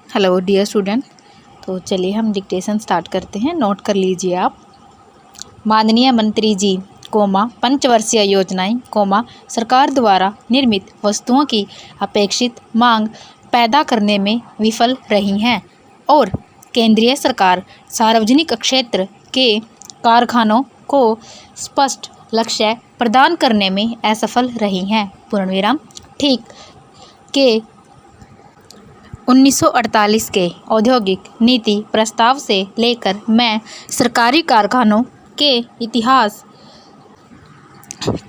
Hello dear student. तो चलिए हम डिक्टेशन स्टार्ट करते हैं। नोट कर लीजिए आप। माननीय मंत्री जी, पंचवर्षीय योजनाएं, सरकार द्वारा निर्मित वस्तुओं की अपेक्षित मांग पैदा करने में विफल रही हैं और केंद्रीय सरकार सार्वजनिक क्षेत्र के कारखानों को स्पष्ट लक्ष्य प्रदान करने में असफल रही हैं। पूर्णविराम। ठीक के 1948 के औद्योगिक नीति प्रस्ताव से लेकर मैं सरकारी कारखानों के इतिहास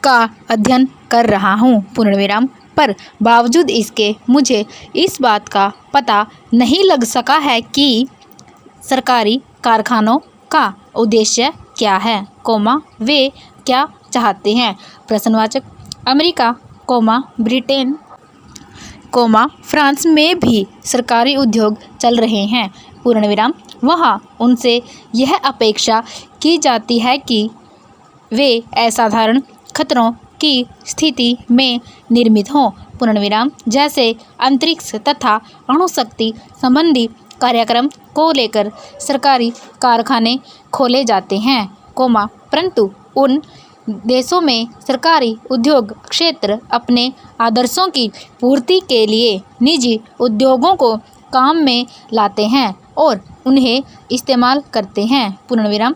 का अध्ययन कर रहा हूँ। पूर्णविराम। पर बावजूद इसके मुझे इस बात का पता नहीं लग सका है कि सरकारी कारखानों का उद्देश्य क्या है, वे क्या चाहते हैं। प्रश्नवाचक। अमेरिका, ब्रिटेन, फ्रांस में भी सरकारी उद्योग चल रहे हैं। पूर्णविराम। वहाँ उनसे यह अपेक्षा की जाती है कि वे असाधारण खतरों की स्थिति में निर्मित हों। पूर्णविराम। जैसे अंतरिक्ष तथा अणुशक्ति संबंधी कार्यक्रम को लेकर सरकारी कारखाने खोले जाते हैं, परंतु उन देशों में सरकारी उद्योग क्षेत्र अपने आदर्शों की पूर्ति के लिए निजी उद्योगों को काम में लाते हैं और उन्हें इस्तेमाल करते हैं। पूर्णविराम।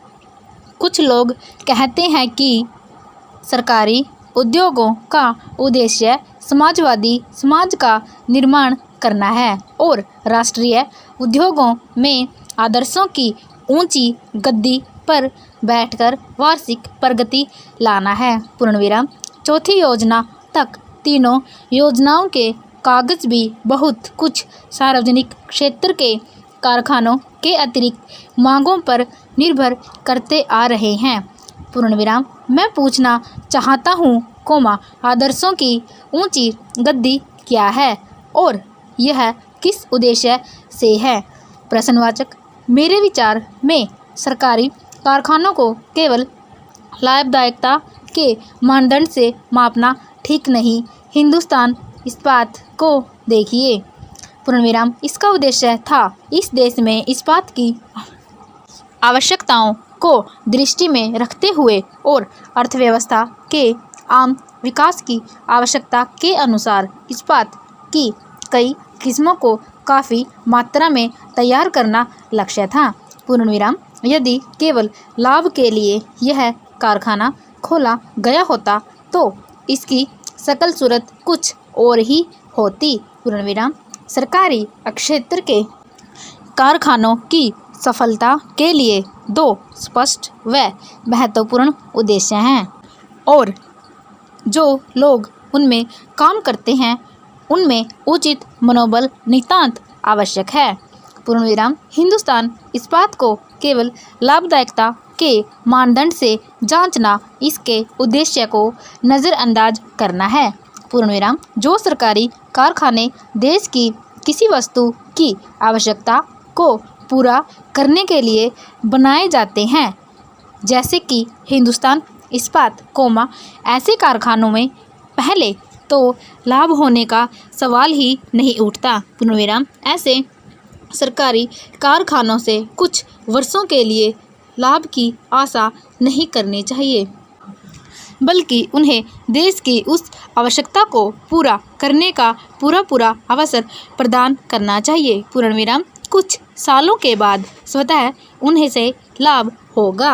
कुछ लोग कहते हैं कि सरकारी उद्योगों का उद्देश्य समाजवादी समाज का निर्माण करना है और राष्ट्रीय उद्योगों में आदर्शों की ऊंची गद्दी पर बैठकर वार्षिक प्रगति लाना है। पूर्णविराम। चौथी योजना तक तीनों योजनाओं के कागज भी बहुत कुछ सार्वजनिक क्षेत्र के कारखानों के अतिरिक्त मांगों पर निर्भर करते आ रहे हैं। पूर्णविराम। मैं पूछना चाहता हूँ, आदर्शों की ऊंची गद्दी क्या है और यह किस उद्देश्य से है। प्रश्नवाचक। मेरे विचार में सरकारी कारखानों को केवल लाभदायकता के मानदंड से मापना ठीक नहीं। हिंदुस्तान इस्पात को देखिए। पूर्णविराम। इसका उद्देश्य था इस देश में इस्पात की आवश्यकताओं को दृष्टि में रखते हुए और अर्थव्यवस्था के आम विकास की आवश्यकता के अनुसार इस्पात की कई किस्मों को काफ़ी मात्रा में तैयार करना लक्ष्य था। पूर्णविराम। यदि केवल लाभ के लिए यह कारखाना खोला गया होता तो इसकी शकल सूरत कुछ और ही होती। पूर्णविराम। सरकारी क्षेत्र के कारखानों की सफलता के लिए दो स्पष्ट व महत्वपूर्ण उद्देश्य हैं और जो लोग उनमें काम करते हैं उनमें उचित मनोबल नितांत आवश्यक है। पूर्णविराम। हिंदुस्तान इस्पात को केवल लाभदायकता के मानदंड से जांचना इसके उद्देश्य को नज़रअंदाज करना है। पूर्णविराम। जो सरकारी कारखाने देश की किसी वस्तु की आवश्यकता को पूरा करने के लिए बनाए जाते हैं, जैसे कि हिंदुस्तान इस्पात, ऐसे कारखानों में पहले तो लाभ होने का सवाल ही नहीं उठता। पूर्णविराम। ऐसे सरकारी कारखानों से कुछ वर्षों के लिए लाभ की आशा नहीं करनी चाहिए, बल्कि उन्हें देश की उस आवश्यकता को पूरा करने का पूरा अवसर प्रदान करना चाहिए। पूर्णविराम। कुछ सालों के बाद स्वतः उन्हें से लाभ होगा।